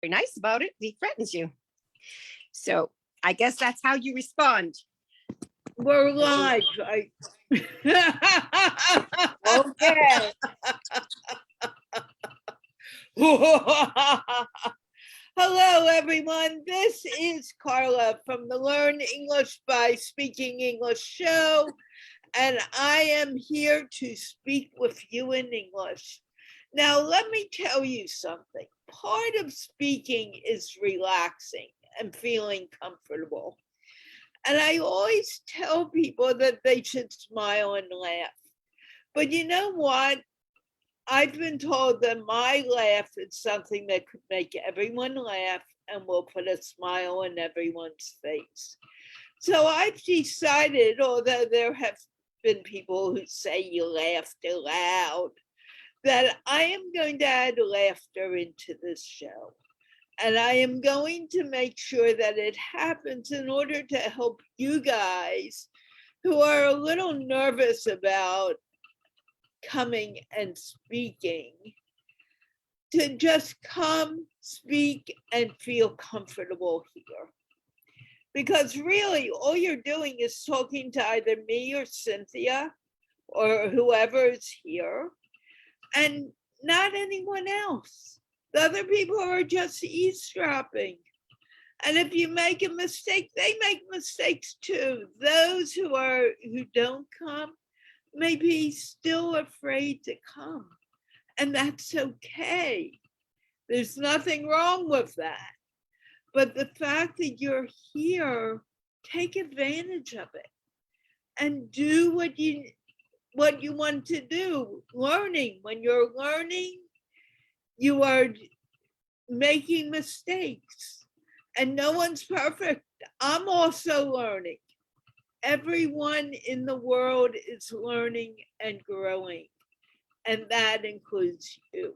very nice about it. He threatens you. So I guess that's how you respond. We're live. Okay. Hello, everyone. This is Carla from the Learn English by Speaking English show, and I am here to speak with you in English. Now, let me tell you something. Part of speaking is relaxing and feeling comfortable. And I always tell people that they should smile and laugh. But you know what? I've been told that my laugh is something that could make everyone laugh and will put a smile on everyone's face. So I've decided, although there have been people who say you laughed aloud, that I am going to add laughter into this show. And I am going to make sure that it happens in order to help you guys who are a little nervous about coming and speaking to just come, speak, and feel comfortable here. Because really, all you're doing is talking to either me or Cynthia or whoever is here, and not anyone else. The other people are just eavesdropping. And if you make a mistake, they make mistakes too. Those who don't come may be still afraid to come. And that's okay. There's nothing wrong with that. But the fact that you're here, take advantage of it and do what you want to do. Learning. When you're learning, you are making mistakes, and no one's perfect. I'm also learning. Everyone in the world is learning and growing, and that includes you.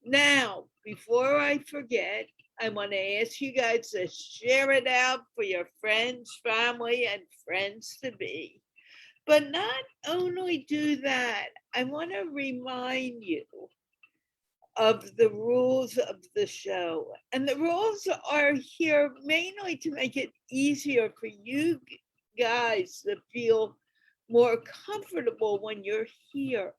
Now, before I forget, I want to ask you guys to share it out for your friends, family, and friends-to-be. But not only do that, I want to remind you of the rules of the show. And the rules are here mainly to make it easier for you guys to feel more comfortable when you're here.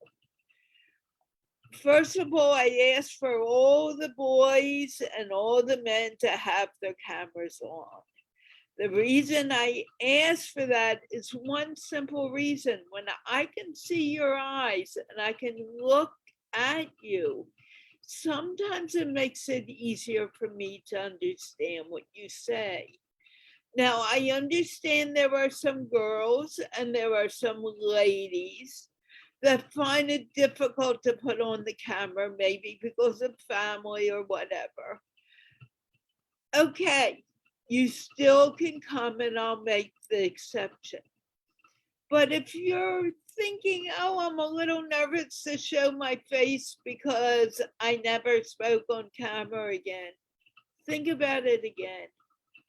First of all, I ask for all the boys and all the men to have their cameras on. The reason I ask for that is one simple reason. When I can see your eyes and I can look at you, sometimes it makes it easier for me to understand what you say. Now, I understand there are some girls and there are some ladies that find it difficult to put on the camera, maybe because of family or whatever. Okay, you still can come and I'll make the exception. But if you're thinking, oh, I'm a little nervous to show my face because I never spoke on camera again, think about it again.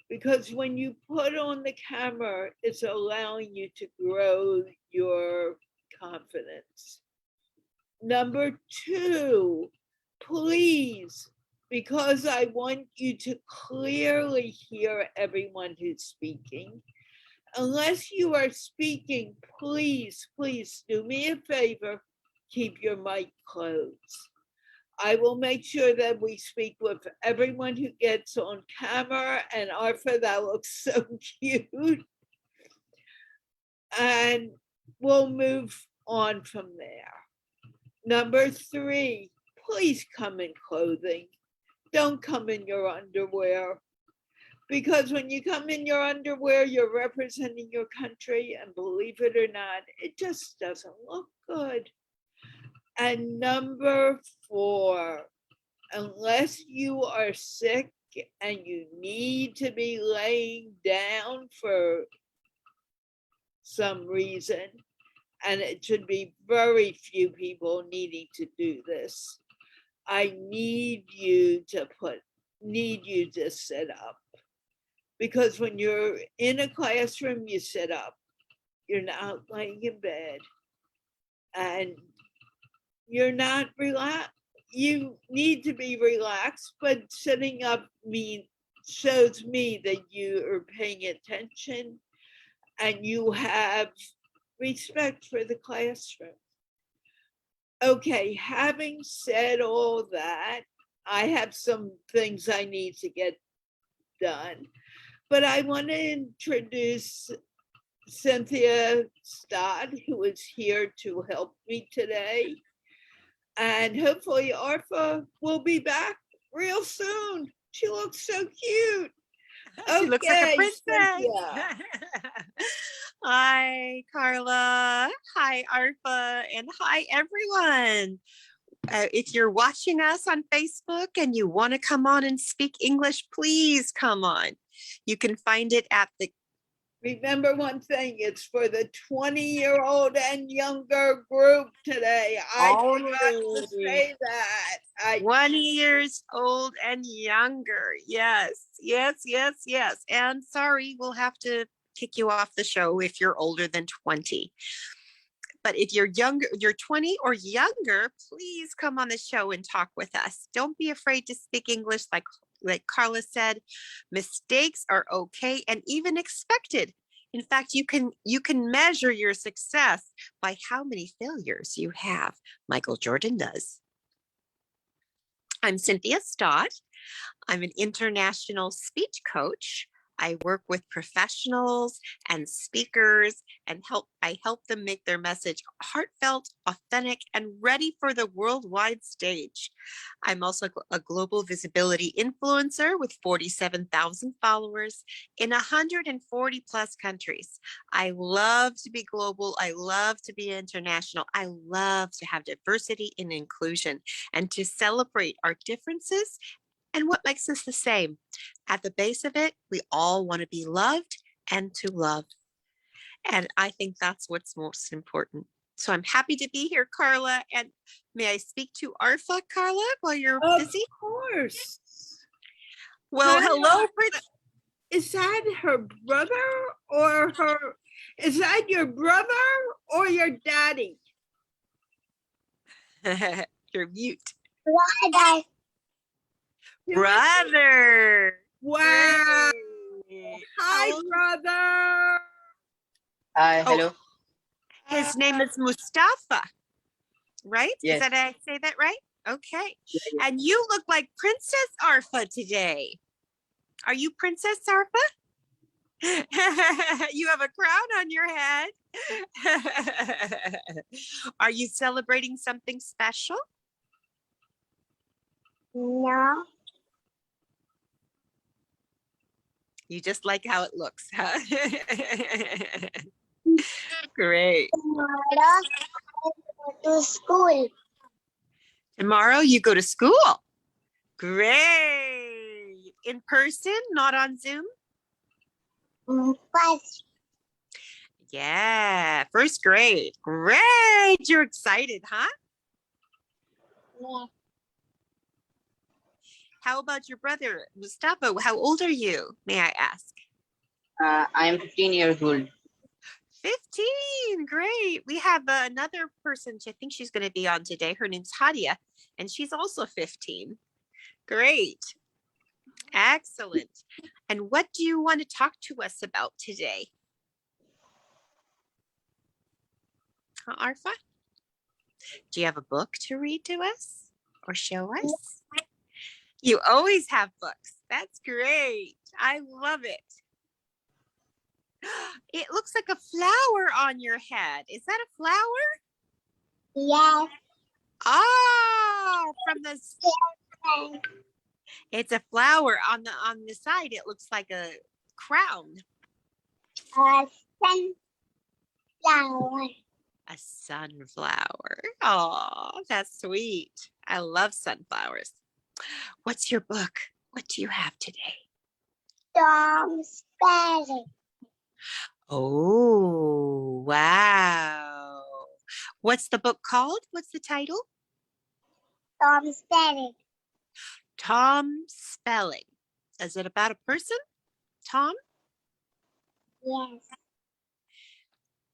Because when you put on the camera, it's allowing you to grow your confidence. Number two, please, because I want you to clearly hear everyone who's speaking, unless you are speaking, please, please do me a favor, keep your mic closed. I will make sure that we speak with everyone who gets on camera, and Arthur, that looks so cute. And we'll move on from there. Number three, please come in clothing. Don't come in your underwear. Because when you come in your underwear, you're representing your country, and believe it or not, it just doesn't look good. And number four, unless you are sick and you need to be laying down for some reason, and it should be very few people needing to do this, I need you to sit up. Because when you're in a classroom, you sit up. You're not laying in bed. And you're not relaxed. you need to be relaxed, but sitting up shows me that you are paying attention and you have respect for the classroom. Okay, having said all that, I have some things I need to get done, but I want to introduce Cynthia Stott, who is here to help me today. And hopefully Arfa will be back real soon. She looks so cute. She looks like a Okay, princess. Cynthia. Hi, Carla. Hi, Arfa. And hi, everyone. If you're watching us on Facebook and you want to come on and speak English, please come on. You can find it at the Remember one thing, it's for the 20-year-old and younger group today. I forgot to say that. 20 years old and younger. Yes, yes, yes, yes. And sorry, we'll have to kick you off the show if you're older than 20. But if you're younger, you're 20 or younger, please come on the show and talk with us. Don't be afraid to speak English. Like Carla said, mistakes are okay and even expected. In fact, you can measure your success by how many failures you have. Michael Jordan does. I'm Cynthia Stott. I'm an international speech coach. I work with professionals and speakers and I help them make their message heartfelt, authentic, and ready for the worldwide stage. I'm also a global visibility influencer with 47,000 followers in 140 plus countries. I love to be global. I love to be international. I love to have diversity and inclusion and to celebrate our differences and what makes us the same. At the base of it, we all want to be loved and to love. And I think that's what's most important. So I'm happy to be here, Carla. And may I speak to Arfa, Carla, while you're busy? Of course. Well, hello. Is that her brother or is that your brother or your daddy? You're mute. Brother. Brother. Wow. Great. Hi, brother. Hi, hello. His name is Mustafa, right? Yes. Is that I say that right? Okay. And you look like Princess Arfa today. Are you Princess Arfa? You have a crown on your head. Are you celebrating something special? No. You just like how it looks, huh? Great. Tomorrow I go to school. Tomorrow you go to school. Great. In person, not on Zoom? First. Yeah, first grade. Great. You're excited, huh? Yeah. How about your brother, Mustafa? How old are you, may I ask? I am 15 years old. 15. Great. We have another person. I think she's going to be on today. Her name's Hadia, and she's also 15. Great. Excellent. And what do you want to talk to us about today? Arfa? Do you have a book to read to us or show us? You always have books. That's great. I love it. It looks like a flower on your head. Is that a flower? Yes. Oh, from the it's a flower on the side. It looks like a crown. Sunflower. A sunflower. Oh, that's sweet. I love sunflowers. What's your book? What do you have today? Tom Sparrow. Oh, wow. What's the book called? What's the title? Tom Sparrow. Tom Spelling. Is it about a person? Tom? Yes.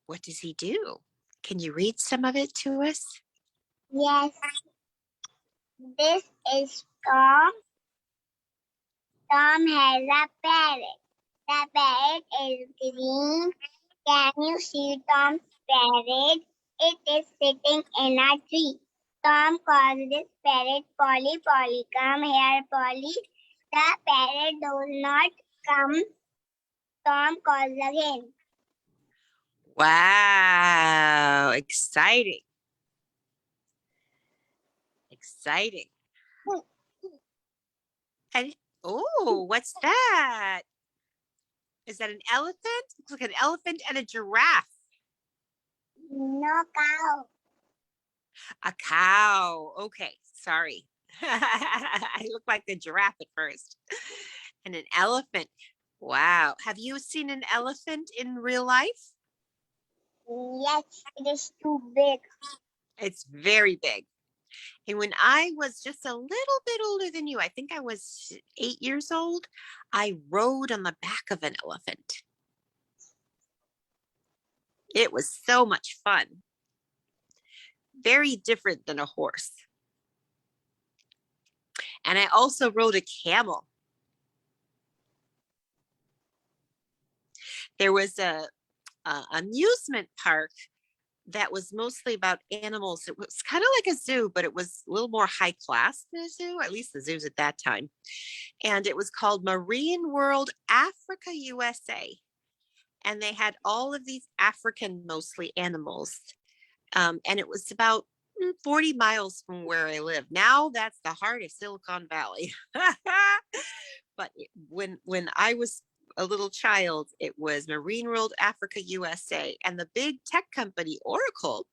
What does he do? Can you read some of it to us? Yes. This is Tom. Tom has a parrot. The parrot is green. Can you see Tom's parrot? It is sitting in a tree. Tom calls this parrot, Polly, Polly, come here, Polly. The parrot does not come. Tom calls again. Wow, exciting. Exciting. And oh, what's that? Is that an elephant? Looks like an elephant and a giraffe. No cow. A cow. Okay, sorry. I look like the giraffe at first. And an elephant. Wow. Have you seen an elephant in real life? Yes, it is too big. It's very big. And when I was just a little bit older than you, I think I was 8 years old, I rode on the back of an elephant. It was so much fun. Very different than a horse. And I also rode a camel. There was a amusement park that was mostly about animals. It was kind of like a zoo, but it was a little more high class than a zoo, at least the zoos at that time. And it was called Marine World Africa USA. And they had all of these African mostly animals. And it was about 40 miles from where I live. Now that's the heart of Silicon Valley. But when I was a little child, it was Marine World Africa USA, and the big tech company Oracle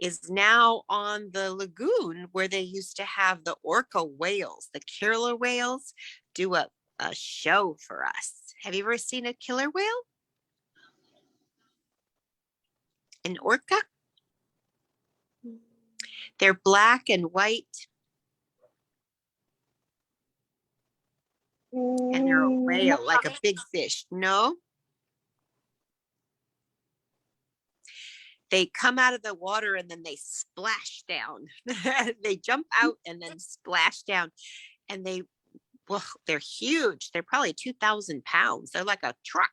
is now on the lagoon where they used to have the Orca whales, the killer whales, do a show for us. Have you ever seen a killer whale? An orca? They're black and white. And they're a whale, like a big fish. No? They come out of the water and then they splash down. They jump out and then splash down. And they're huge. They're probably 2,000 pounds. They're like a truck.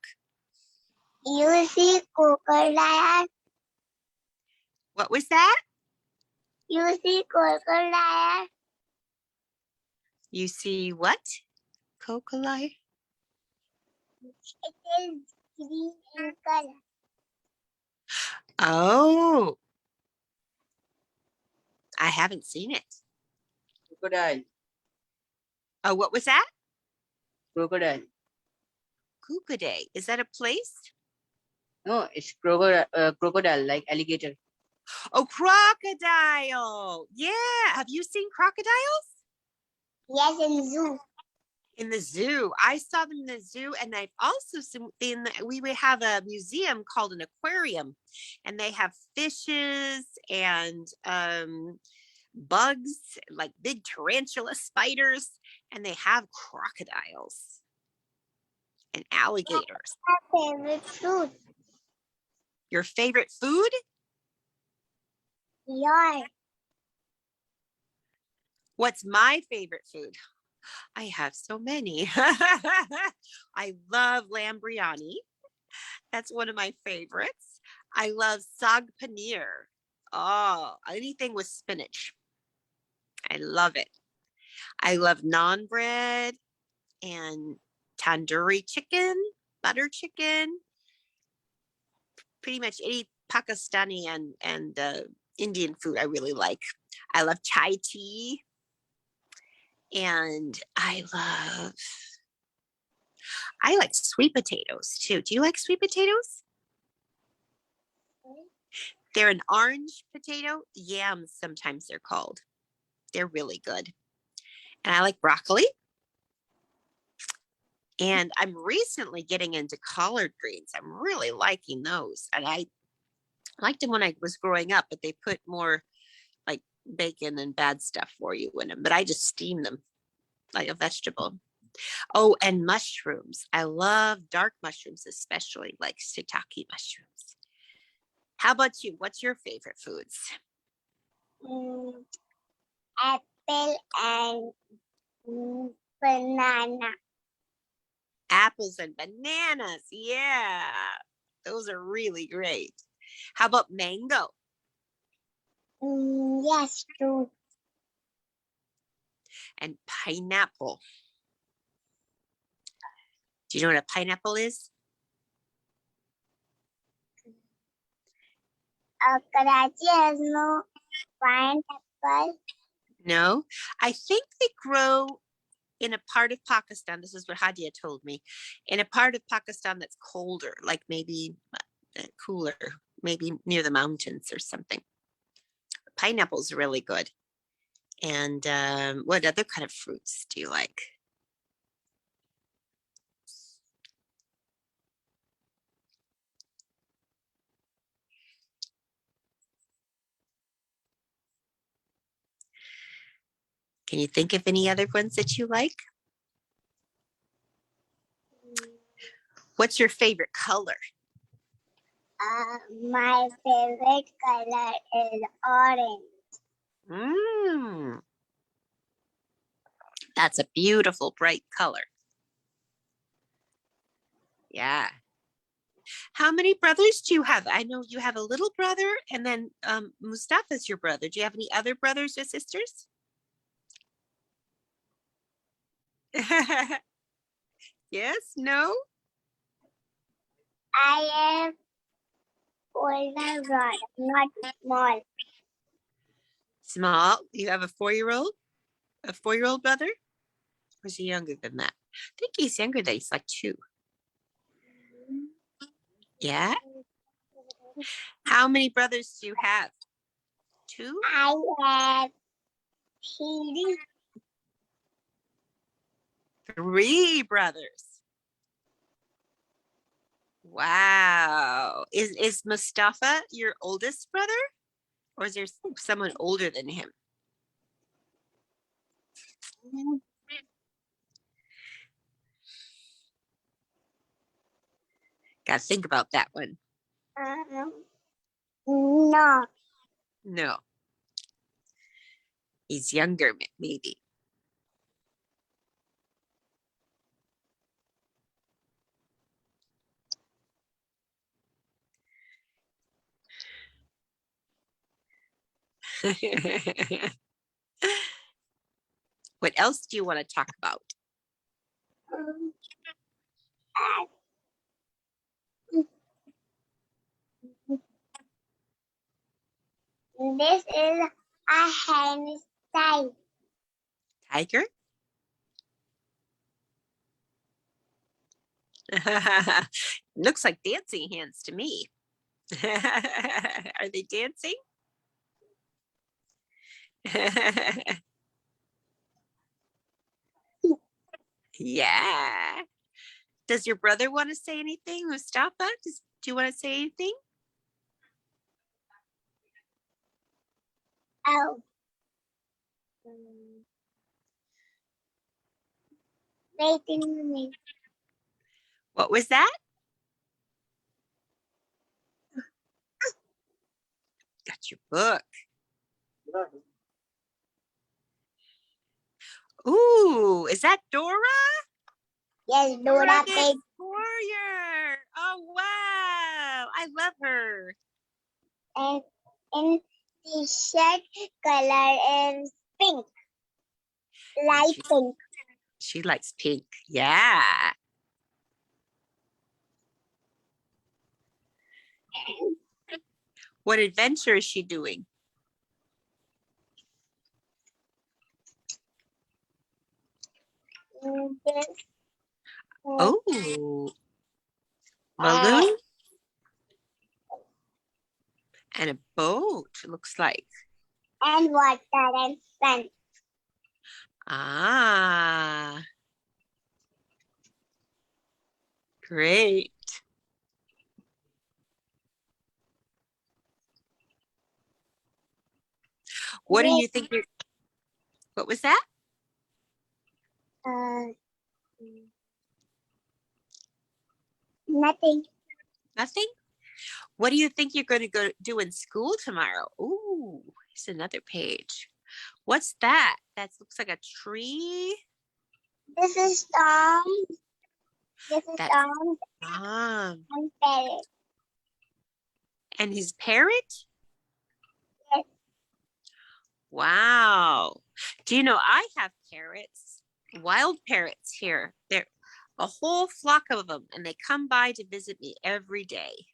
You see crocodile? What was that? You see crocodile? You see what? Crocodile? It is green in color. Oh, I haven't seen it. Crocodile. Oh, what was that? Crocodile. Kuka Day. Is that a place? No, it's crocodile, like alligator. Oh, crocodile. Yeah. Have you seen crocodiles? Yes, in zoo. In the zoo. I saw them in the zoo, and I've also seen we have a museum called an aquarium, and they have fishes and bugs, like big tarantula spiders, and they have crocodiles and alligators. My favorite fruit. Your favorite food? Yours. What's my favorite food? I have so many. I love lamb biryani. That's one of my favorites. I love saag paneer. Oh, anything with spinach. I love it. I love naan bread and tandoori chicken, butter chicken, pretty much any Pakistani and Indian food I really like. I love chai tea. And I like sweet potatoes too. Do you like sweet potatoes? They're an orange potato. Yams, sometimes they're called. They're really good. And I like broccoli. And I'm recently getting into collard greens. I'm really liking those. And I liked them when I was growing up, but they put more like bacon and bad stuff for you in them. But I just steam them like a vegetable. Oh, and mushrooms. I love dark mushrooms, especially like shiitake mushrooms. How about you? What's your favorite foods? apple and banana. Apples and bananas. Yeah, those are really great. How about mango? Yes, two. And pineapple. Do you know what a pineapple is? Karachi has no pineapple. No, I think they grow in a part of Pakistan. This is what Hadia told me. In a part of Pakistan that's colder, like maybe cooler, maybe near the mountains or something. Pineapple's really good. And what other kind of fruits do you like? Can you think of any other ones that you like? What's your favorite color? My favorite color is orange. That's a beautiful, bright color. Yeah. How many brothers do you have? I know you have a little brother, and then Mustafa's your brother. Do you have any other brothers or sisters? Yes, no? I am older brother, not small. Small. You have a 4-year-old? A 4-year-old brother? Or is he younger than that? I think he's younger than he's like 2. Yeah. How many brothers do you have? 2? I have 3. 3 brothers. Wow. Is Mustafa your oldest brother? Or is there someone older than him? Got to think about that one. No. No. He's younger, maybe. What else do you want to talk about? This is a hen style. Tiger? Looks like dancing hands to me. Are they dancing? Yeah. Does your brother want to say anything, Mustafa? Do you want to say anything? Oh. Wait a minute. What was that? Got your book. Ooh, is that Dora? Yes, Dora the Pig. Warrior. Oh, wow. I love her. And in the shirt color is pink. Light pink. She likes pink. Yeah. What adventure is she doing? This, Oh, balloon and a boat, it looks like. and water and sun. Ah, great. What do you think? What was that? Nothing. Nothing? What do you think you're going to go do in school tomorrow? Ooh, here's another page. What's that? That looks like a tree. This is Tom. This is That's Tom Tom. and Parrot. And his parrot? Yes. Wow. Do you know I have parrots, wild parrots here. They're a whole flock of them, and they come by to visit me every day.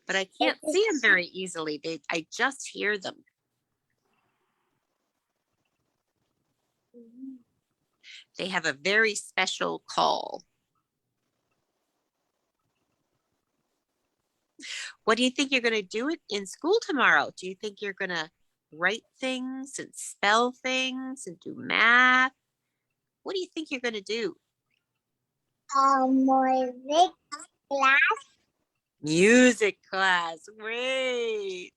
But I can't see them very easily. I just hear them. They have a very special call. What do you think you're going to do in school tomorrow? Do you think you're going to write things and spell things and do math? What do you think you're going to do? Music class Music class. Great.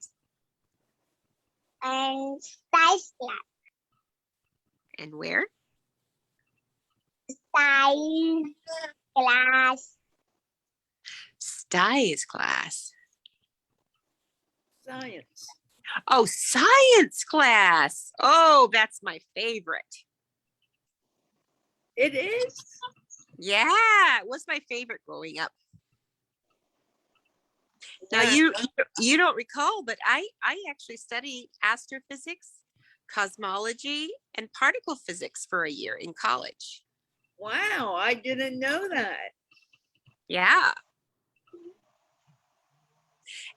and science class. And where? Science class. Science class. Science. Oh, science class. Oh, that's my favorite. It is? Yeah, it was my favorite growing up. Now Yeah. you don't recall, but I actually studied astrophysics, cosmology, and particle physics for a year in college. Wow, I didn't know that. Yeah.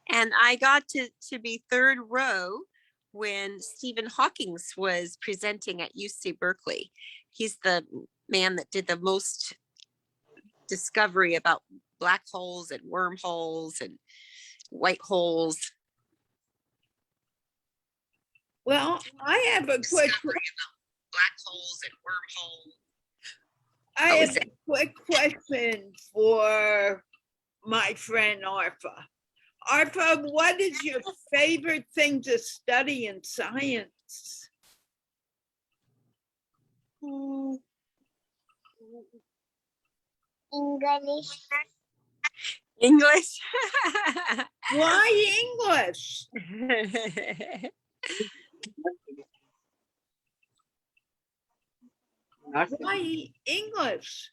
And I got to be third row when Stephen Hawking was presenting at UC Berkeley. He's the man that did the most discovery about black holes and wormholes and white holes. Well, I have a quick Black holes and wormholes. I Oh, have is a quick question for my friend Arfa. Arfa, what is your favorite thing to study in science? English. English. Why English? Not Why English?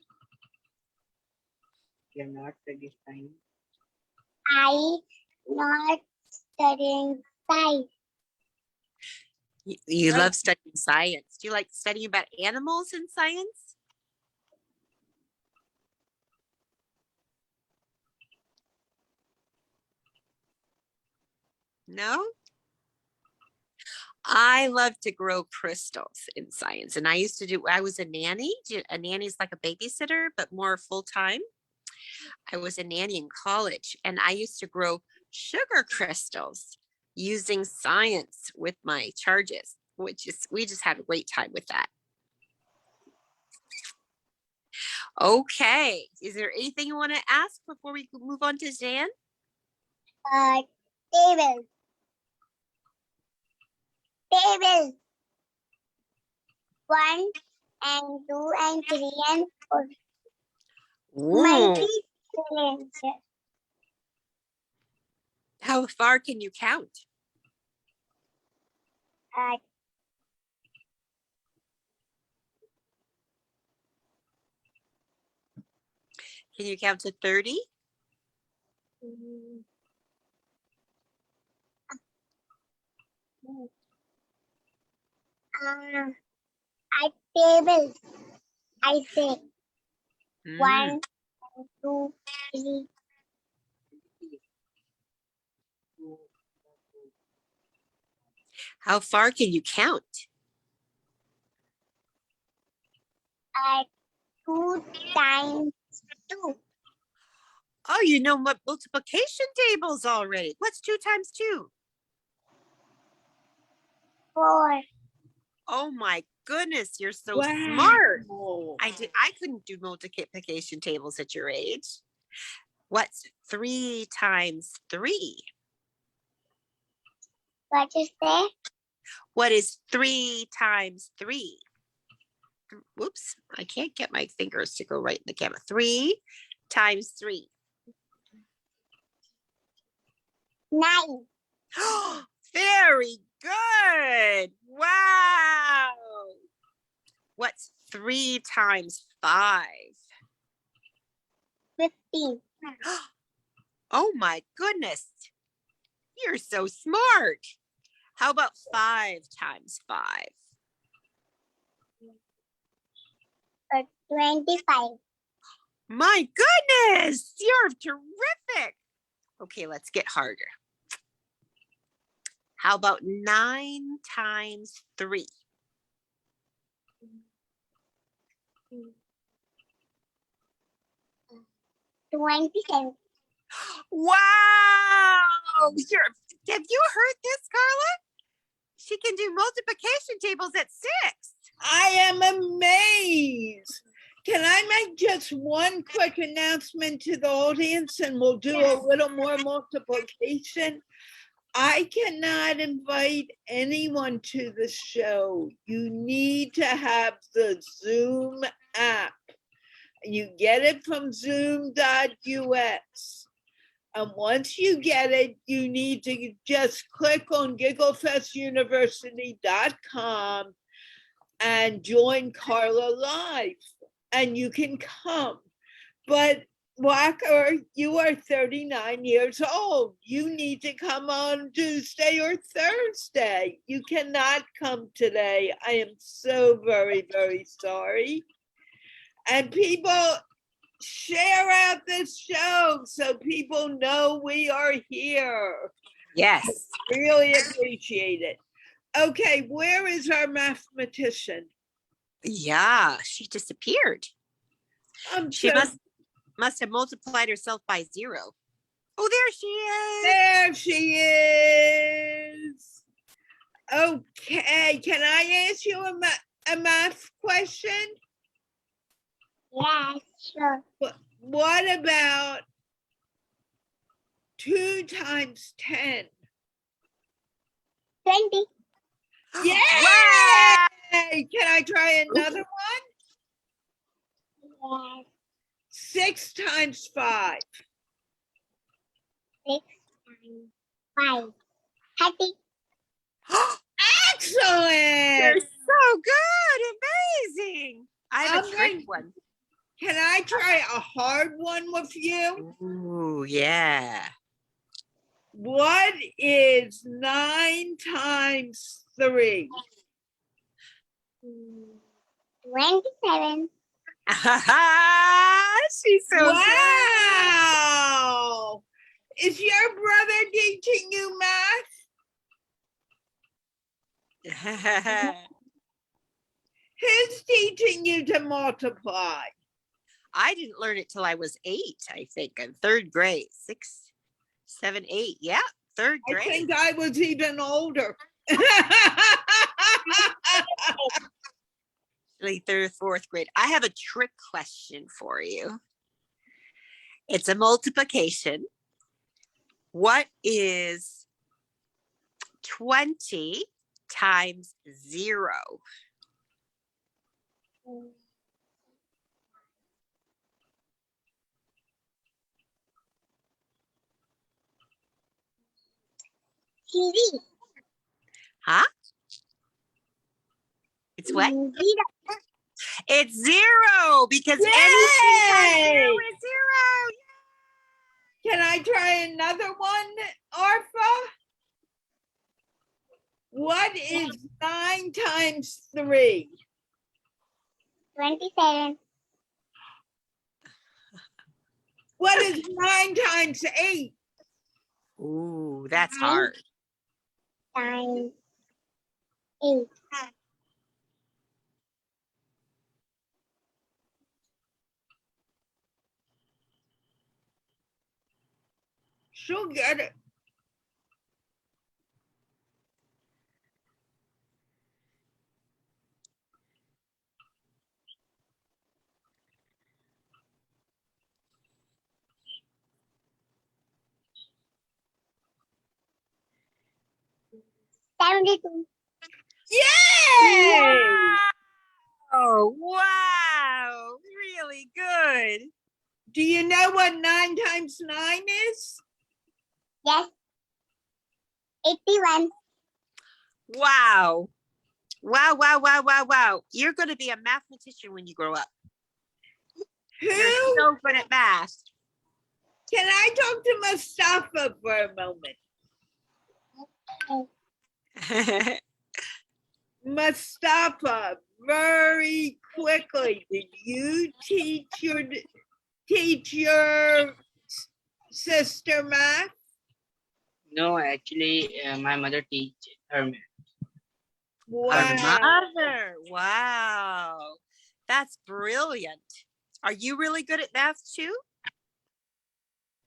you're not studying science. I not studying science. You love studying science. Do you like studying about animals in science? No? I love to grow crystals in science. And I was a nanny. A nanny is like a babysitter, but more full-time. I was a nanny in college, and I used to grow sugar crystals using science with my charges, we just had a great time with that. Okay, is there anything you want to ask before we move on to Zan? Table. Table. 1 and 2 and 3 and 4. Ooh, Multi-cylinder. how far can you count? Can you count to 30? I table. I say Mm. 1, 2, 3. How far can you count? 2 times 2. Oh, you know multiplication tables already. What's 2 times 2? 4. Oh my goodness, you're so Wow. smart. I couldn't do multiplication tables at your age. What's 3 times 3? What is that? What is 3 times 3? Whoops, I can't get my fingers to go right in the camera. 3 times 3. 9. Very Good. Wow. What's 3 times 5? 15. Oh my goodness. You're so smart. How about 5 times 5? 25. My goodness, you're terrific. Okay, let's get harder. How about 9 times 3? 27. Wow. Have you heard this, Carla? She can do multiplication tables at 6. I am amazed. Can I make just one quick announcement to the audience and we'll do a little more multiplication? I cannot invite anyone to the show. You need to have the Zoom app. You get it from zoom.us. And once you get it, you need to just click on gigglefestuniversity.com and join Carla live, and you can come. But Walker, you are 39 years old. You need to come on Tuesday or Thursday. You cannot come today. I am so very, very sorry. And people, share out this show so people know we are here. Yes. Really appreciate it. Okay, where is our mathematician? Yeah, she disappeared. She So must have multiplied herself by 0. Oh, there she is. there she is. Okay, can I ask you a math question? Yes, sure. What about 2 times 10? 20. Yay! Wow. Can I try another one? Yes. 6 times 5. 6 times 5. 30. Excellent! You're so good. Amazing. I have a trick one. Can I try a hard one with you? Ooh, yeah. What is 9 times 3? 27. She's so Wow! Is your brother teaching you math? good. Who's teaching you to multiply? I didn't learn it till I was 8, I think, in 3rd grade. 6, 7, 8. Yeah, 3rd I grade. think I was even older. Actually, 3rd, 4th grade. I have a trick question for you. It's a multiplication. What is 20 times 0? TV. Huh? It's what? 0. It's 0 because anything times 0 Yay! is 0. Can I try another one, Arfa? What is 9 times 3? 27. What is 9 times 8? Ooh, that's hard. Times 8. She'll get it. $72. Yay! Oh, wow. Really good. Do you know what 9 times 9 is? Yes. 81. Wow. Wow, wow, wow, wow, wow. You're going to be a mathematician when you grow up. You're Who? so good at math. Can I talk to Mustafa for a moment? Mustafa, very quickly, did you teach your sister math? No, actually, my mother teach her math. Our Wow. mother. Wow. That's brilliant. Are you really good at math too?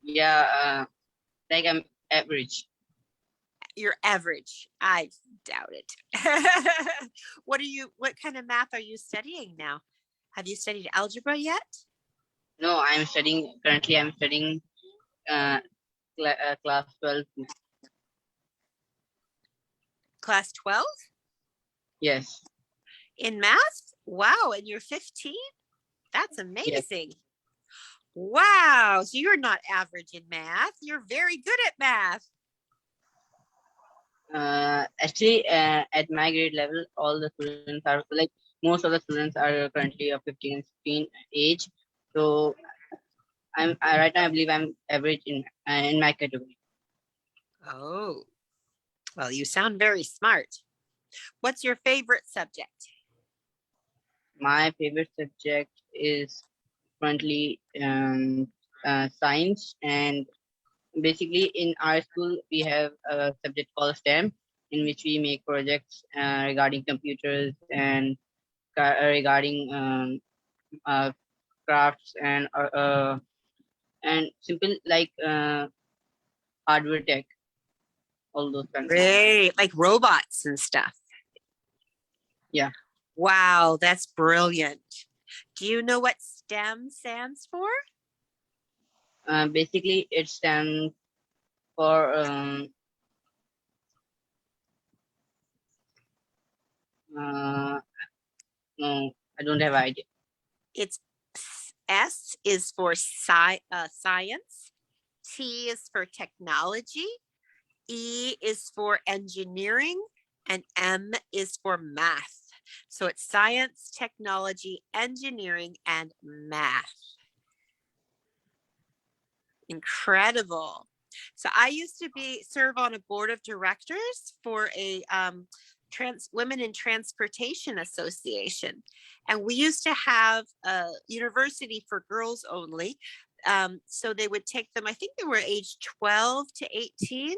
Yeah, like I'm average. You're average. I doubt it. What kind of math are you studying now? Have you studied algebra yet? No, currently I'm studying class 12. Class 12 Yes, in math? Wow, and you're 15? That's yes. amazing. Wow, so you're not average in math. You're very good at math. Actually, at my grade level, all the students are like most of the students are currently of 15 and 16 age. So right now I believe I'm average in my category. Oh, well, you sound very smart. What's your favorite subject? My favorite subject is currently science, and basically in our school we have a subject called STEM, in which we make projects regarding computers and regarding uh, crafts and simple like hardware tech, all those kind of things. Great, like robots and stuff. Yeah. Wow, that's brilliant. Do you know what STEM stands for? Basically it stands for no, I don't have idea. It's S is for science, T is for technology, E is for engineering, and M is for math. So it's science, technology, engineering, and math. Incredible. So I used to serve on a board of directors for a Women in Transportation Association. And we used to have a university for girls only. So they would take them, I think they were age 12 to 18,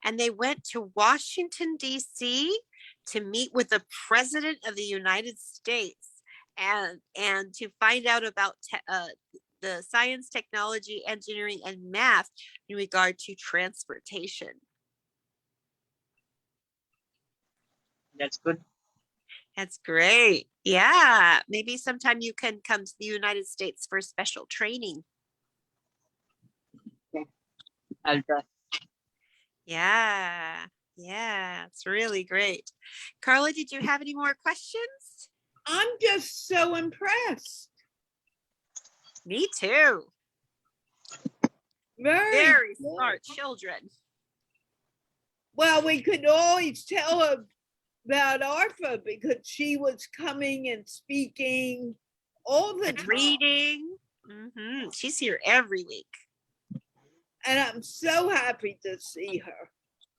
and they went to Washington, D.C. to meet with the President of the United States and to find out about the science, technology, engineering, and math in regard to transportation. That's good. That's great. Yeah, maybe sometime you can come to the United States for special training. Okay. I'll try. Yeah, it's really great. Carla, did you have any more questions? I'm just so impressed. Me too. Very smart children. Well, we could always tell about Arfa because she was coming and speaking all the time. Reading. She's here every week. And I'm so happy to see her.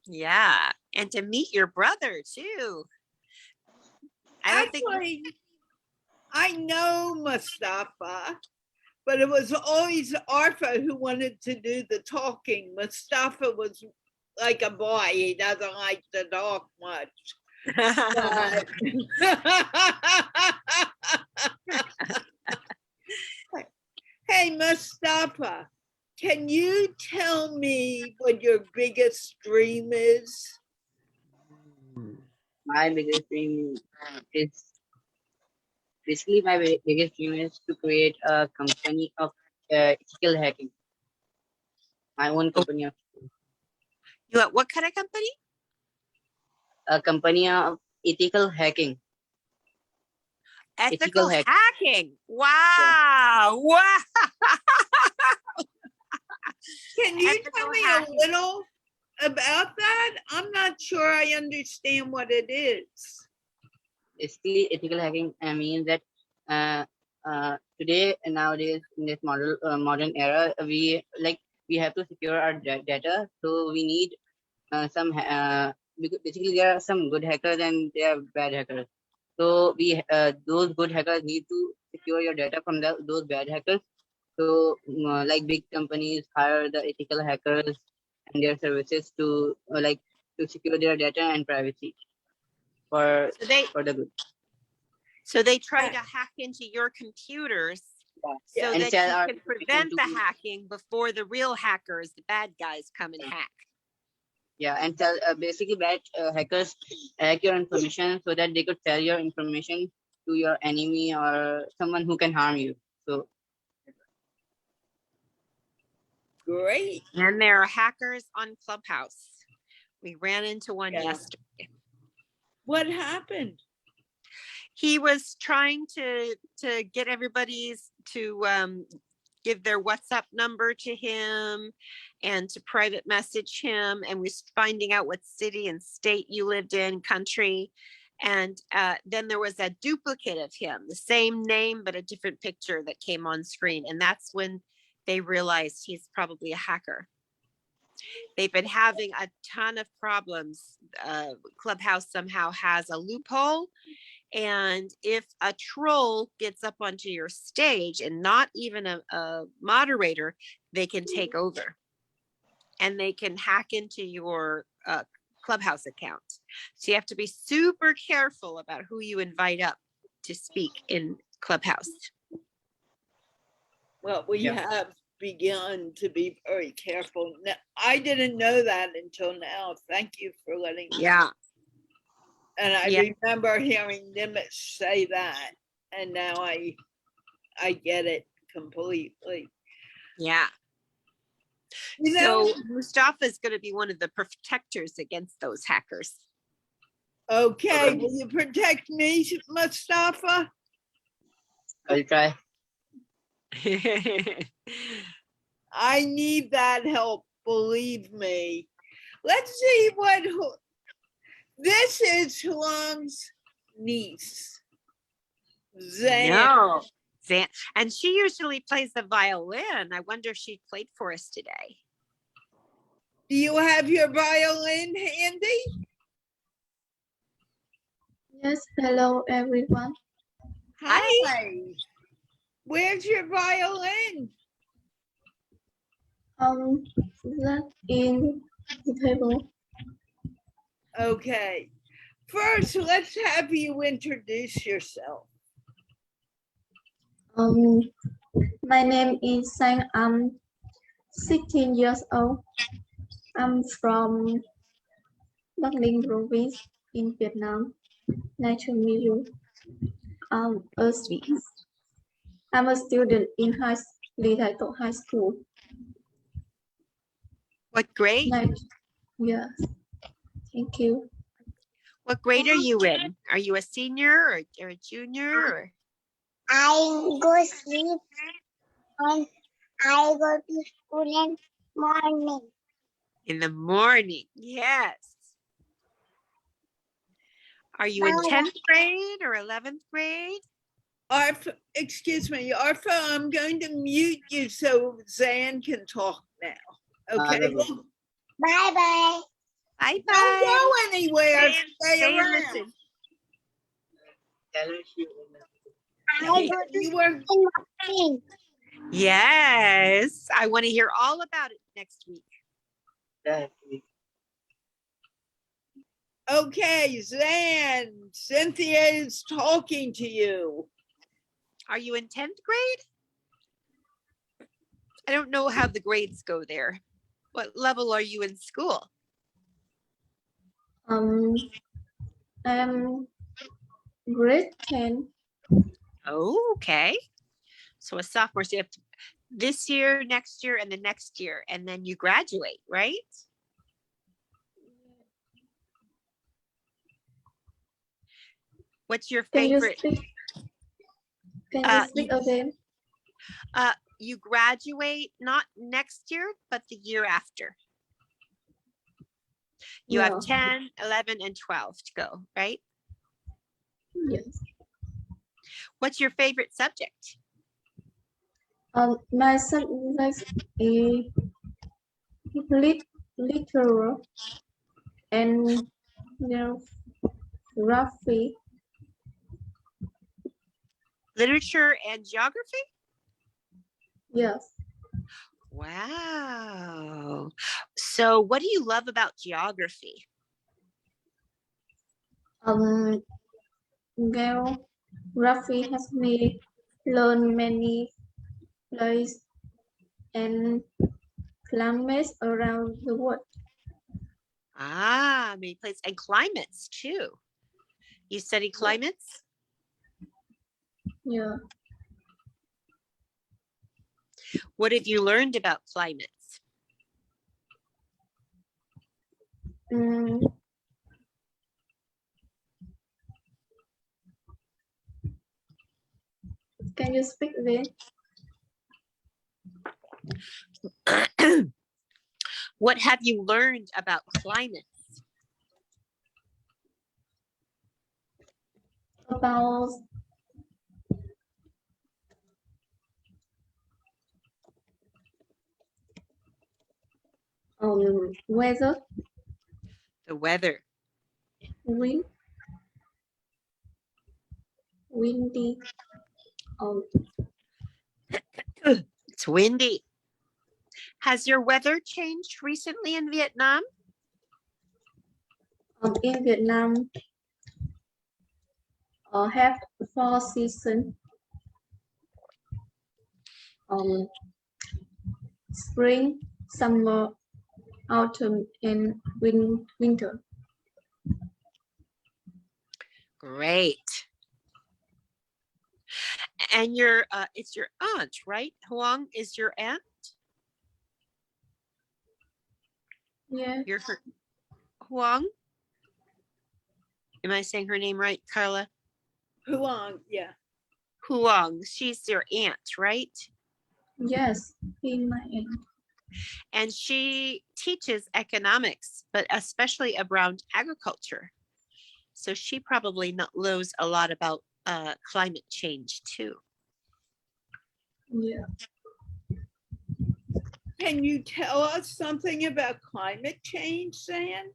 Yeah, and to meet your brother too. I know Mustafa, but it was always Arfa who wanted to do the talking. Mustafa was like a boy. He doesn't like to talk much. But hey, Mustafa, can you tell me what your biggest dream is? My biggest dream is basically biggest dream is to create a company of ethical hacking. My own company of You at what kind of company? a company of ethical hacking. Ethical hacking. Wow. Wow. Can you tell me a little about that? I'm not sure I understand what it is. Basically, ethical hacking means that today and nowadays in this modern era, we have to secure our data. So we need basically there are some good hackers and there are bad hackers. So we those good hackers need to secure your data from those bad hackers. So like big companies hire the ethical hackers and their services to to secure their data and privacy for So they the good. so they try to hack into your computers so And that sell you our can information prevent to the hacking before the real hackers, the bad guys, come and hack. yeah, and tell basically bad hackers hack your information so that they could sell your information to your enemy or someone who can harm you. So Great. And there are hackers on Clubhouse. We ran into one Yeah. yesterday. What happened? He was trying to get everybody's to give their WhatsApp number to him and to private message him, and was finding out what city and state you lived in, country. And then there was a duplicate of him, the same name but a different picture that came on screen, and that's when they realized he's probably a hacker. They've been having a ton of problems. Clubhouse somehow has a loophole, and if a troll gets up onto your stage and not even a moderator, they can take over and they can hack into your Clubhouse account. So you have to be super careful about who you invite up to speak in Clubhouse. Well, we have begun to be very careful. Now, I didn't know that until now. Thank you for letting me know. And I remember hearing Nimitz say that, and now I get it completely. Yeah. You know, So Mustafa is going to be one of the protectors against those hackers. Okay, will you protect me, Mustafa? I'll try. I need that help, believe me. Let's see what this is. Hulang's niece, Zan. No, Zan, and she usually plays the violin. I wonder if she played for us today. Do you have your violin handy? Yes, hello everyone. Hi. Where's your violin? That in the table. Okay. First, let's have you introduce yourself. My name is Sang. I'm 16 years old. I'm from Bắc Ninh province in Vietnam. Nice to meet you. I'm a student in Lý Thái Tổ High School. What grade? Nice. Yes. Thank you. What grade are you in? Are you a senior or a junior? Or? I go sleep and I go to school in morning. In the morning, yes. Are you in 10th grade or 11th grade? Arfa, excuse me, Arfa, I'm going to mute you so Zan can talk now. Okay. Bye-bye. Bye-bye. Don't go anywhere. Stay Stay and around. listen. I go to You school were in morning. Yes, I want to hear all about it next week. okay, Zan. Cynthia is talking to you. Are you in 10th grade? I don't know how the grades go there. What level are you in school? I'm grade 10. Oh, okay. So a sophomore, so you have to, this year, next year, and the next year, and then you graduate, right? What's your favorite? Can you speak again? You graduate not next year, but the year after. You Yeah. have 10, 11, and 12 to go, right? Yes. What's your favorite subject? My subject is literature and geography. Literature and geography? Yes. Wow. So what do you love about geography? Geography has me learn many places and climates around the world. Ah, many places and climates too. You study climates? Yeah. What have you learned about climates? Mm, can you speak again? What have you learned about climates? About weather, The weather. wind, windy, It's windy. Has your weather changed recently in Vietnam? in Vietnam have 4 seasons. Spring, summer, autumn, and winter. Great. And your it's your aunt, right? Huang is your aunt? Yeah. Your Huang? Am I saying her name right, Carla? Huang, yeah. Huang. She's your aunt, right? Yes, in my aunt. And she teaches economics, but especially around agriculture. So she probably knows a lot about climate change too. Yeah. Can you tell us something about climate change, San?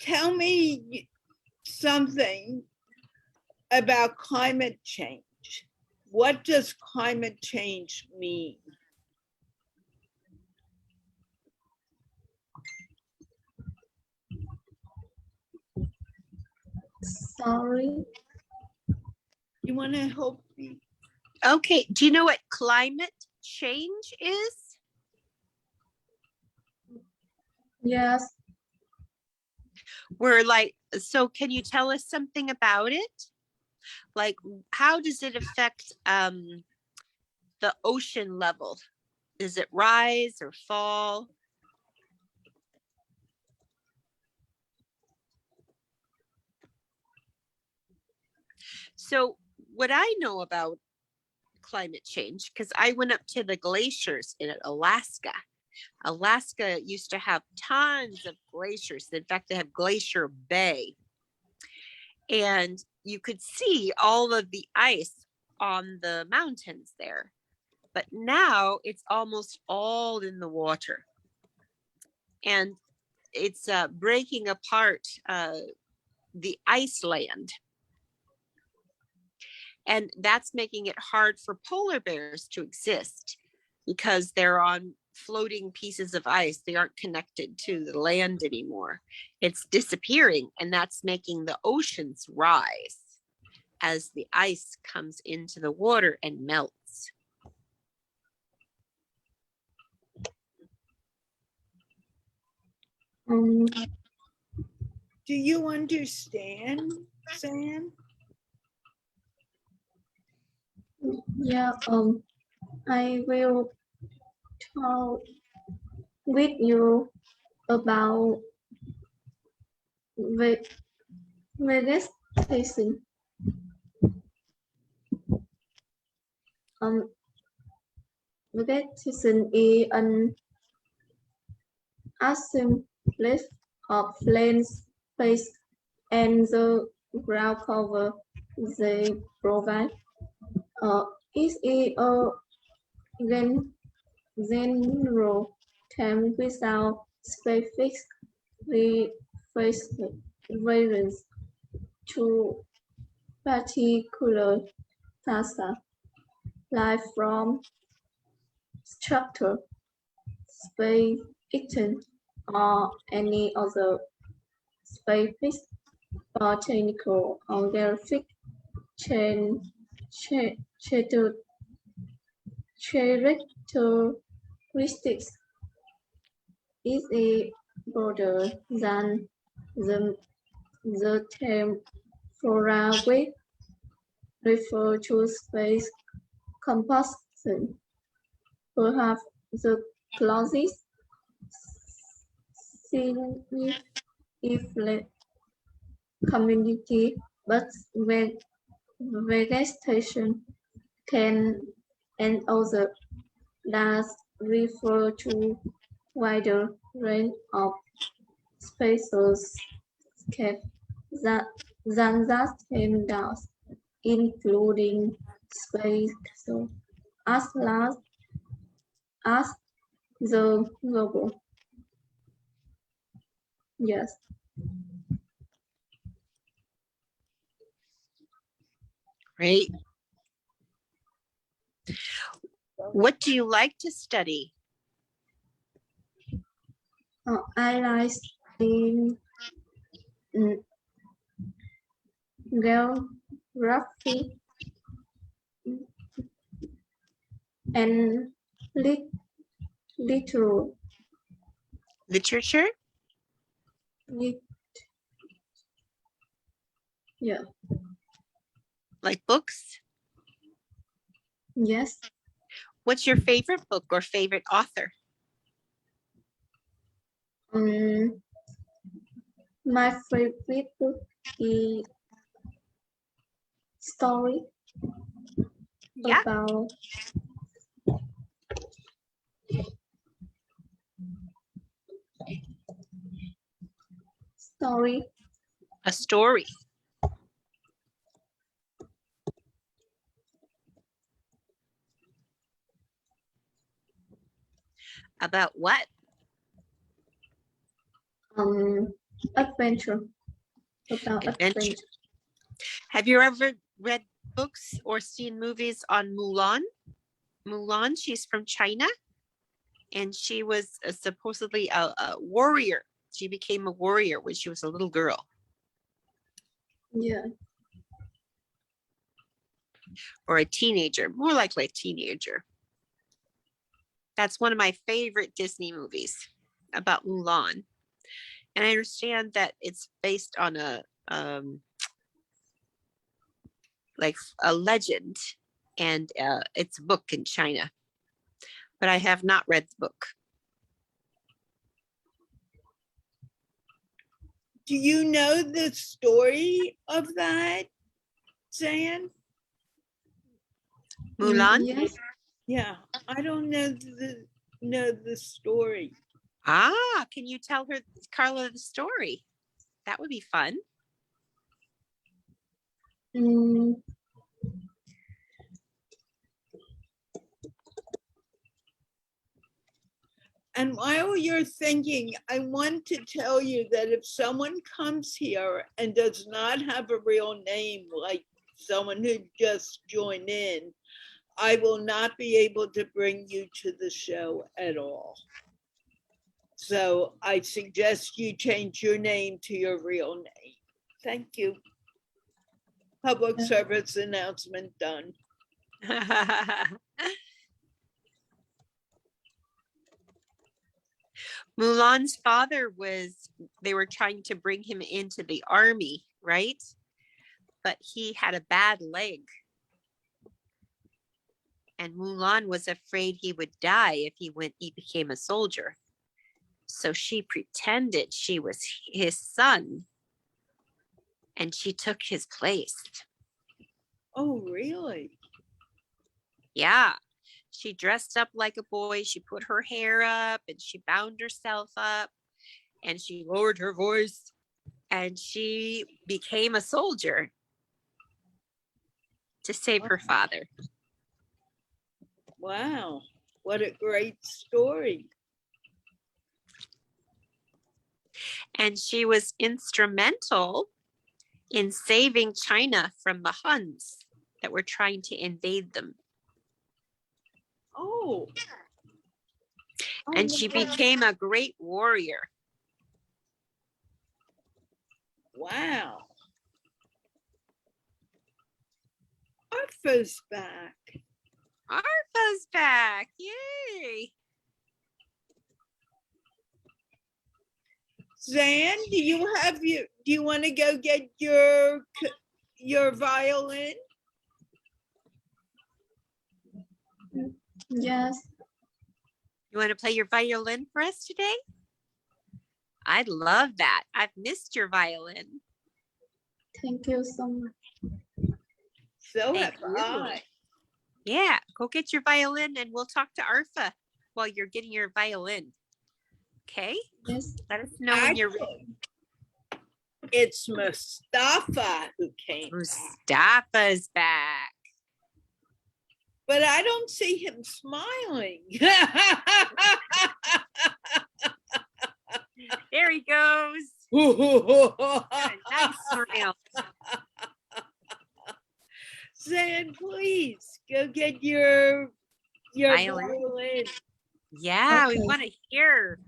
Tell me something about climate change. What does climate change mean? Sorry. You want to help me? Okay, do you know what climate change is? Yes. So can you tell us something about it? Like, how does it affect the ocean level? Does it rise or fall? So what I know about climate change, because I went up to the glaciers in Alaska. Alaska used to have tons of glaciers. In fact, they have Glacier Bay. And you could see all of the ice on the mountains there. But now it's almost all in the water. And it's breaking apart the ice land. And that's making it hard for polar bears to exist because they're on floating pieces of ice. They aren't connected to the land anymore. It's disappearing, and that's making the oceans rise as the ice comes into the water and melts. Do you understand, Sam? Yeah, I will talk with you about vegetation. vegetation is an assemblage of plain space and the ground cover they provide. It is a general term without specific reference to particular task, like from structure, space, or any other specific or technical or graphic characteristics. It is broader than the term flora, which refers to space composition. Perhaps the closest significant community, but vegetation can and other that refer to wider range of species that than that term does, including space as large as the global. Yes. Great. What do you like to study? I like in geography and literature. Literature? Yeah. Like books? Yes. What's your favorite book or favorite author? My favorite book is story Yeah. about story. A story. About what? Adventure. About Adventure. adventure. Have you ever read books or seen movies on Mulan? Mulan, she's from China, and she was supposedly a warrior. She became a warrior when she was a little girl. Yeah. Or a teenager, more likely a teenager. That's one of my favorite Disney movies about Mulan. And I understand that it's based on a like a legend, and it's a book in China. But I have not read the book. Do you know the story of that, Zan? Mulan? Yes. Yeah, I don't know the story. Ah, can you tell her, Carla, the story? That would be fun. And while you're thinking, I want to tell you that if someone comes here and does not have a real name, like someone who just joined in, I will not be able to bring you to the show at all. So I suggest you change your name to your real name. Thank you. Public service announcement done. Mulan's father they were trying to bring him into the army, right? But he had a bad leg. And Mulan was afraid he would die if he became a soldier. So she pretended she was his son, and she took his place. Oh, really? Yeah. She dressed up like a boy. She put her hair up and she bound herself up and she lowered her voice and she became a soldier to save her father. Wow, what a great story. And she was instrumental in saving China from the Huns that were trying to invade them. Oh. And she became a great warrior. Wow. Arthur's back. Arpa's back. Yay. Zan, do you want to go get your violin? Yes. You want to play your violin for us today? I'd love that. I've missed your violin. Thank you so much. So Thank have you. I. Yeah, go get your violin and we'll talk to Arfa while you're getting your violin. Okay? Yes. Let us know when you're ready. It's Mustafa who came back. Mustafa's back. But I don't see him smiling. There he goes. Nice smile. Zan, please go get your Violin. violin. Yeah, we Okay. want to hear.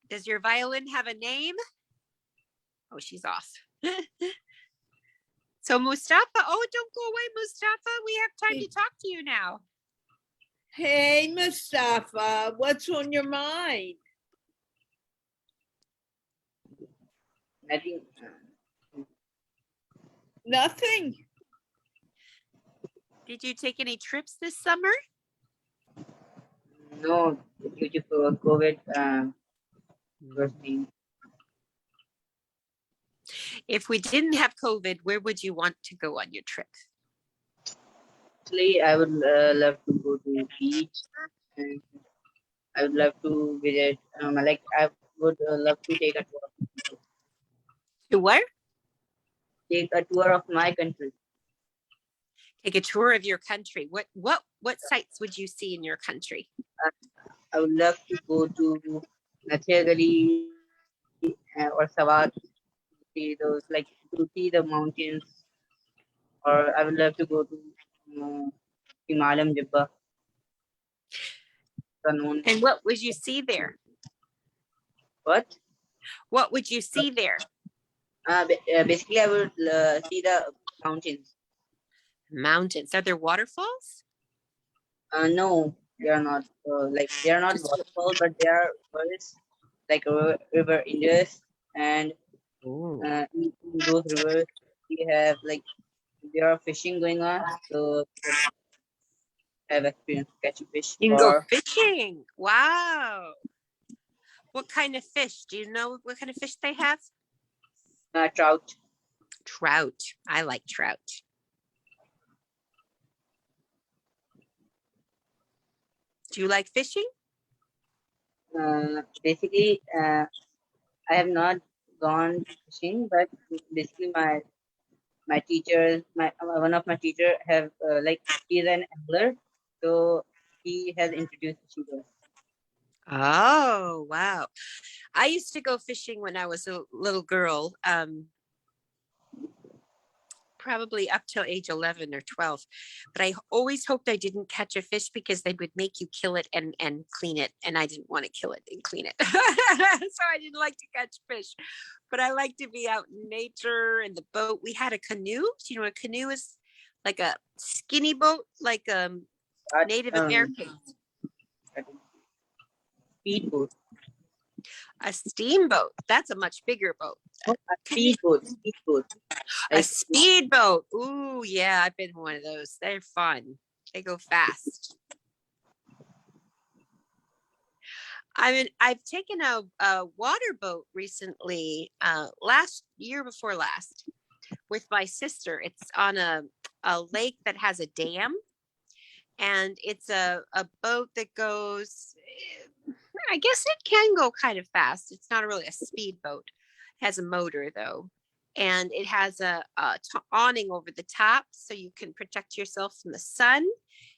Does your violin have a name? Oh, she's off. So Mustafa, oh, don't go away, Mustafa. We have time to talk to you now. Hey, Mustafa, what's on your mind? Nothing. Nothing. Did you take any trips this summer? No, due to COVID, first thing. If we didn't have COVID, where would you want to go on your trip? Actually, I would love to go to beach, and I would love to visit. Like I would love to take a tour. To where? Take a tour of my country. Take a tour of your country. What sights would you see in your country? I would love to go to Nathagari or Savat, see those, like to see the mountains, or I would love to go to Himalayam Jibba. And what would you see there? What? What would you see there? Basically, I would see the mountains. Mountains. Are there waterfalls? No, they are not. Like they are not waterfall, but they are rivers, like river Indus, and in those rivers we have like there are fishing going on. So I have experience catching fish. You can go Or fishing. Wow. What kind of fish? Do you know what kind of fish they have? trout. Trout. I like trout. Do you like fishing? Basically, I have not gone fishing, but basically my teachers, one of my teacher have like he's an angler, so he has introduced me to. Oh, wow. I used to go fishing when I was a little girl, probably up till age 11 or 12. But I always hoped I didn't catch a fish because they would make you kill it and clean it. And I didn't want to kill it and clean it. So I didn't like to catch fish. But I like to be out in nature and the boat. We had a canoe. You know, a canoe is like a skinny boat, like Native Americans. Speedboat. A steamboat. That's a much bigger boat. Oh, a speedboat. Speedboat. A speedboat. Ooh, yeah, I've been in one of those. They're fun. They go fast. I've taken a water boat recently, last year before last, with my sister. It's on a lake that has a dam, and it's a boat that goes, I guess it can go kind of fast. It's not really a speed boat. It has a motor though, and it has a awning over the top so you can protect yourself from the sun,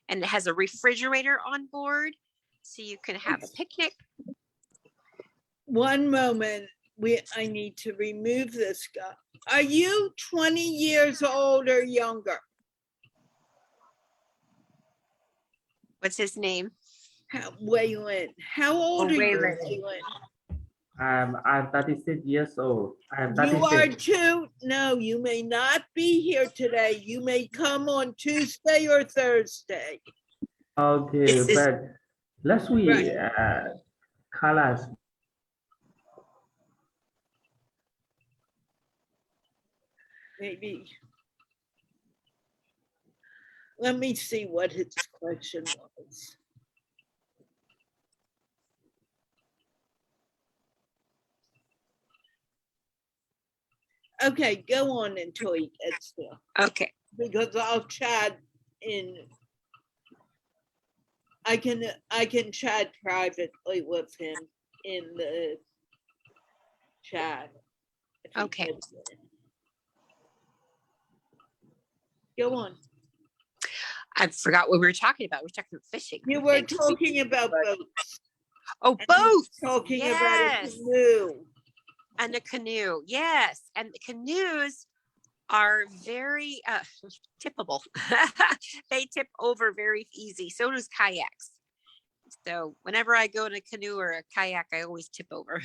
and it has a refrigerator on board so you can have a picnic. One moment, I need to remove this guy. Are you 20 years old or younger? What's his name? Waylon. How old are you, Waylon. Waylon? I'm 36 years old. I'm You are 36. too. No, you may not be here today. You may come on Tuesday or Thursday. Okay, This is- but last week, Right. Carla, Maybe. Let me see what his question was. Okay, go on until he gets there, Okay. because I'll chat in. I can chat privately with him in the chat. if he Okay. gets there. Go on. I forgot what we were talking about. We were talking about fishing. You I were think. talking about boats. Oh, and you were boats. Talking about a Yes. canoe. And a canoe. Yes. And the canoes are very tippable. They tip over very easy. So does kayaks. So whenever I go in a canoe or a kayak, I always tip over.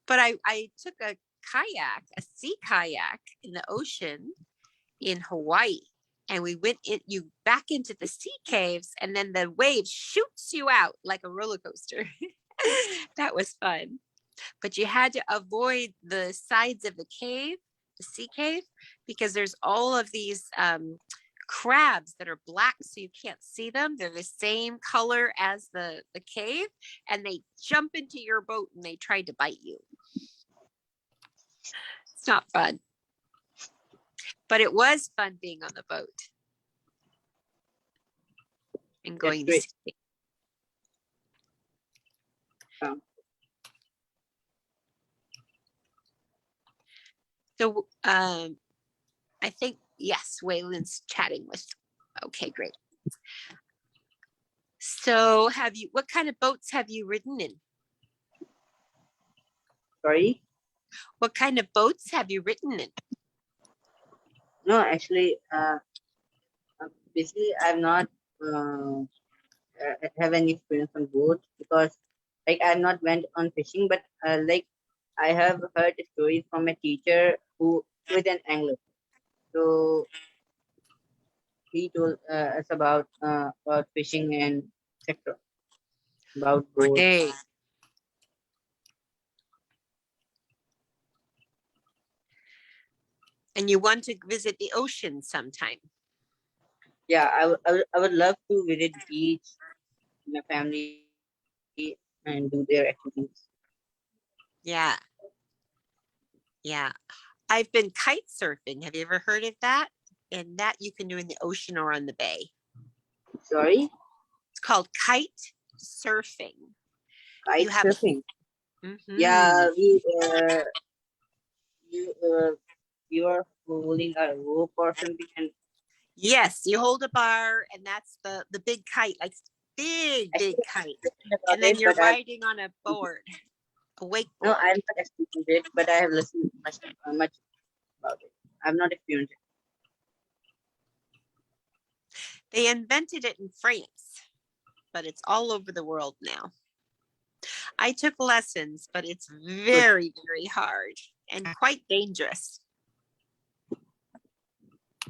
But I took a kayak, a sea kayak in the ocean in Hawaii. And we went you back into the sea caves, and then the wave shoots you out like a roller coaster. That was fun. But you had to avoid the sides of the cave, the sea cave, because there's all of these crabs that are black, so you can't see them. They're the same color as the cave, and they jump into your boat and they try to bite you. It's not fun. But it was fun being on the boat and going to great. sea. So I think, yes, Waylon's chatting with. Okay, great. So what kind of boats have you ridden in? Sorry? What kind of boats have you ridden in? No, actually, basically, I've not have any experience on boat, because like I've not went on fishing, but like I have heard stories from a teacher who with an angler. So he told us about fishing and etc. About boat. Great. And you want to visit the ocean sometime? Yeah, I would love to visit beach with my family and do their activities. Yeah. Yeah. I've been kite surfing. Have you ever heard of that? And that you can do in the ocean or on the bay. Sorry? It's called kite surfing. Kite You have- surfing. Mhm. Yeah, you are holding a rope or something, and Yes, you hold a bar, and that's the big kite, like big kite. And then you're riding on a board, a wakeboard. No, I'm not experienced it, but I have listened much about it. I've not experienced it. They invented it in France, but it's all over the world now. I took lessons, but it's very, very hard and quite dangerous.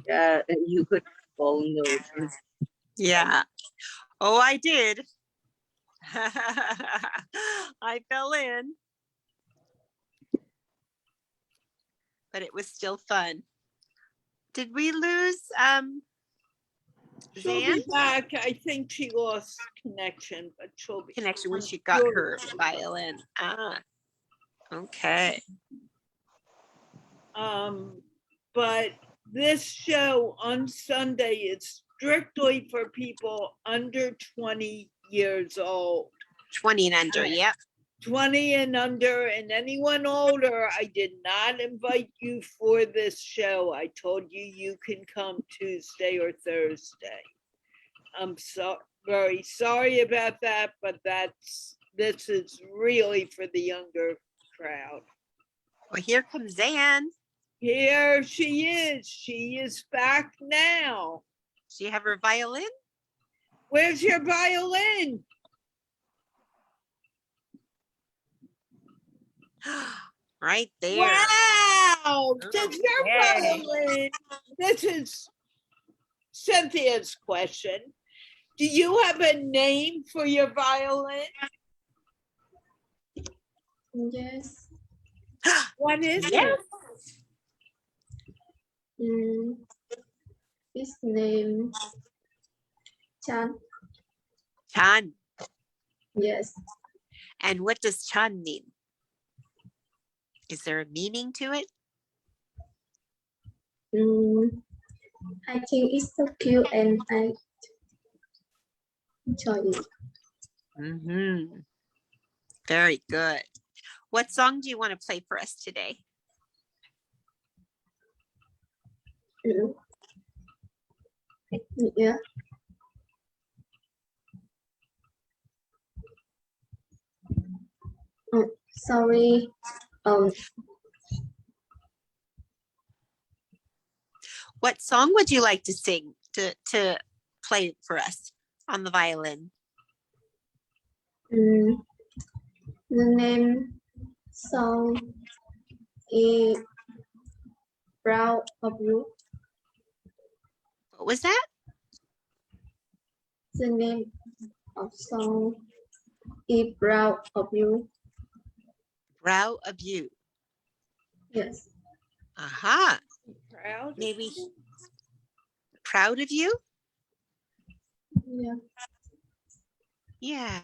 Yeah, you could fall in the ocean. Yeah. Oh, I did. I fell in. But it was still fun. Did we lose She'll Zan? be back. I think she lost connection, but she'll be. Connection when I'm she got sure her she'll be violin. Ah, okay. But this show on Sunday is strictly for people under 20 years old. 20 and under, yep. 20 and under, and anyone older, I did not invite you for this show. I told you you can come Tuesday or Thursday. I'm so very sorry about that, but this is really for the younger crowd. Well, here comes Zan. Here she is. She is back now. Does she have her violin? Where's your violin? Right there. Wow, that's your Okay. violin. This is Cynthia's question. Do you have a name for your violin? Yes. What is Yes. it? His name Chan. Chan. Yes. And what does Chan mean? Is there a meaning to it? I think it's so cute and I enjoy it. Mm-hmm. Very good. What song do you want to play for us today? Yeah. Oh, sorry. What song would you like to sing to play for us on the violin? The name song is Proud of You. What was that? The name of song is Proud of You. Brow of You. Yes. Aha. Proud? Maybe Proud of You? Yeah. Yeah.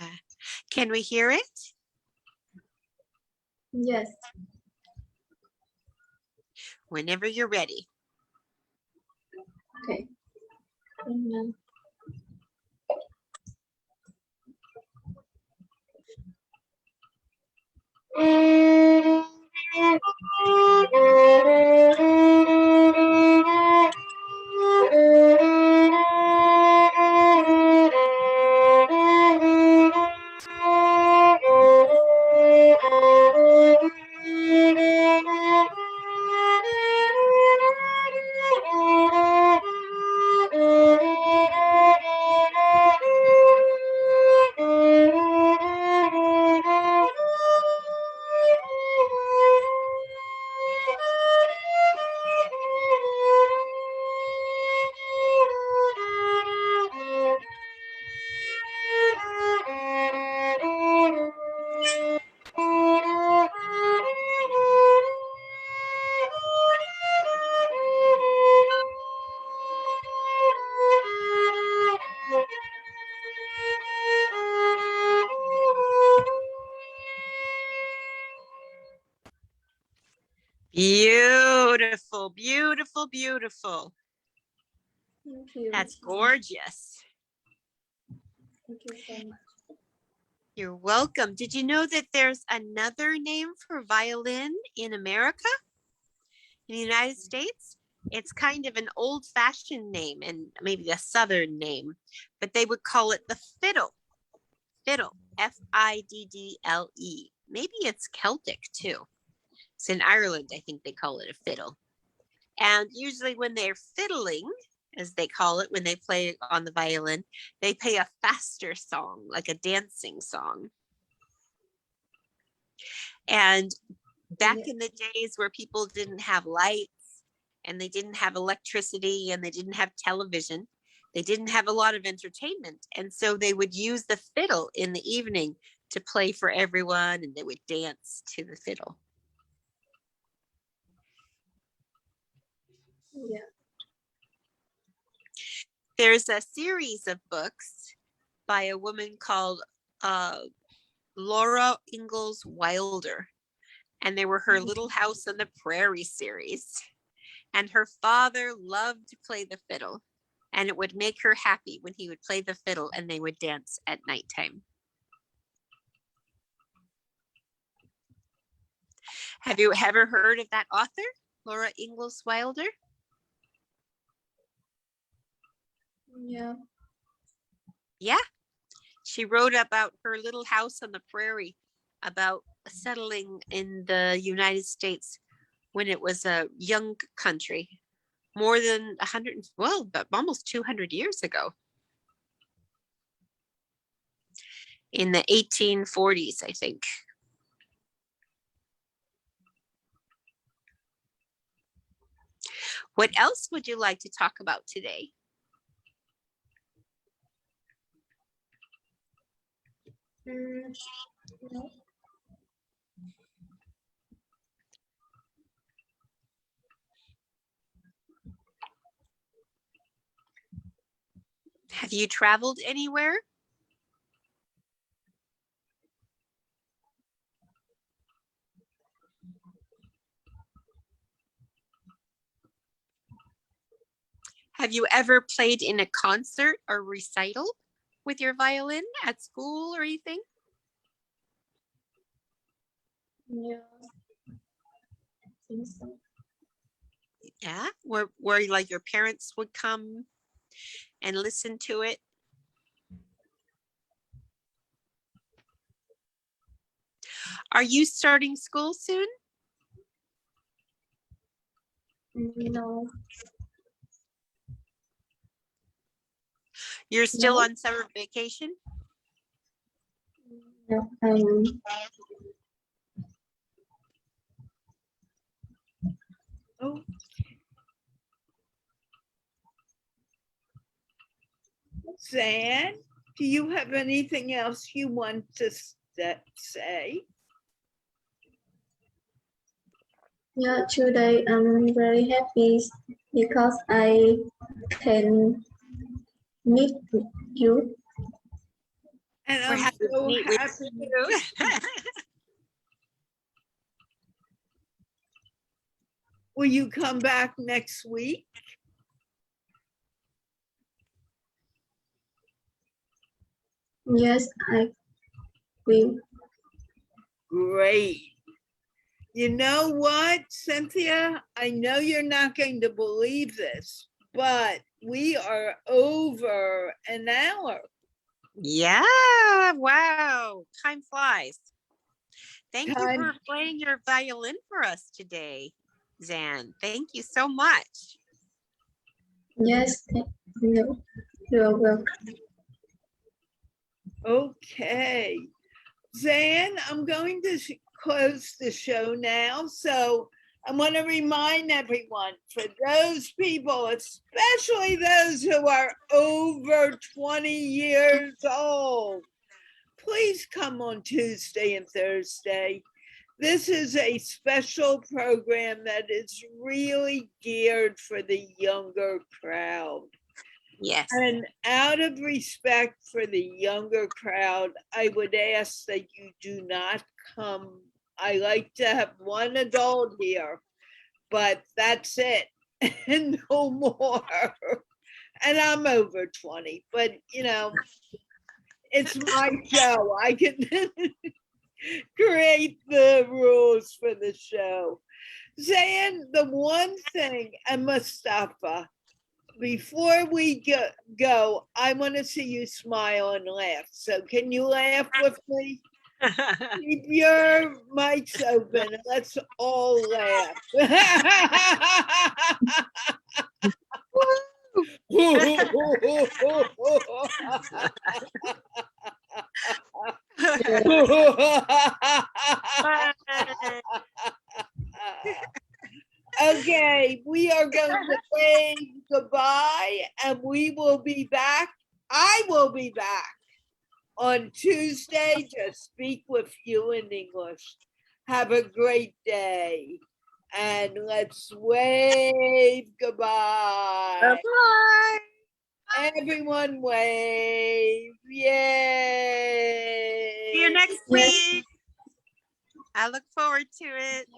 Can we hear it? Yes. Whenever you're ready. Okay. Amen. Beautiful, beautiful, beautiful. Thank you. That's gorgeous. Thank you so much. You're welcome. Did you know that there's another name for violin in America? In the United States? It's kind of an old-fashioned name and maybe a Southern name, but they would call it the fiddle. Fiddle, F-I-D-D-L-E. Maybe it's Celtic too. It's in Ireland, I think they call it a fiddle. And usually when they're fiddling, as they call it, when they play on the violin, they play a faster song, like a dancing song. And back in the days where people didn't have lights and they didn't have electricity and they didn't have television, they didn't have a lot of entertainment. And so they would use the fiddle in the evening to play for everyone, and they would dance to the fiddle. Yeah. There's a series of books by a woman called Laura Ingalls Wilder, and they were her Little House on the Prairie series. And her father loved to play the fiddle, and it would make her happy when he would play the fiddle and they would dance at nighttime. Have you ever heard of that author, Laura Ingalls Wilder? Yeah. Yeah. She wrote about her little house on the prairie, about settling in the United States when it was a young country, more than 100, well, but almost 200 years ago. In the 1840s, I think. What else would you like to talk about today? No. Have you traveled anywhere? Have you ever played in a concert or recital with your violin at school or anything? Yeah. I think so. Yeah, where like your parents would come and listen to it? Are you starting school soon? No. You're still No. on summer vacation? No. Oh, Zan, do you have anything else you want to say? Yeah, today I'm very happy because I can meet you. And We're I'm happy to so meet with happy. you. Will you come back next week? Yes, I will. Great. You know what, Cynthia? I know you're not going to believe this, but we are over an hour. Yeah, wow, time flies. Thank you Time. for playing your violin for us today, Zan. Thank you so much. Yes, you. You're welcome. Okay. Zan, I'm going to close the show now. So I want to remind everyone, for those people, especially those who are over 20 years old, please come on Tuesday and Thursday. This is a special program that is really geared for the younger crowd. Yes. And out of respect for the younger crowd, I would ask that you do not come. I like to have one adult here, but that's it, and no more. And I'm over 20, but you know, it's my show. I can create the rules for the show. Zan, the one thing, and Mustafa, before we go, I want to see you smile and laugh. So can you laugh with me? Keep your mics open and let's all laugh. Okay, we are going to wave goodbye and we will be back. I will be back on Tuesday to speak with you in English. Have a great day and let's wave goodbye. Bye-bye. Everyone wave. Yay. See you next Yes. week. I look forward to it.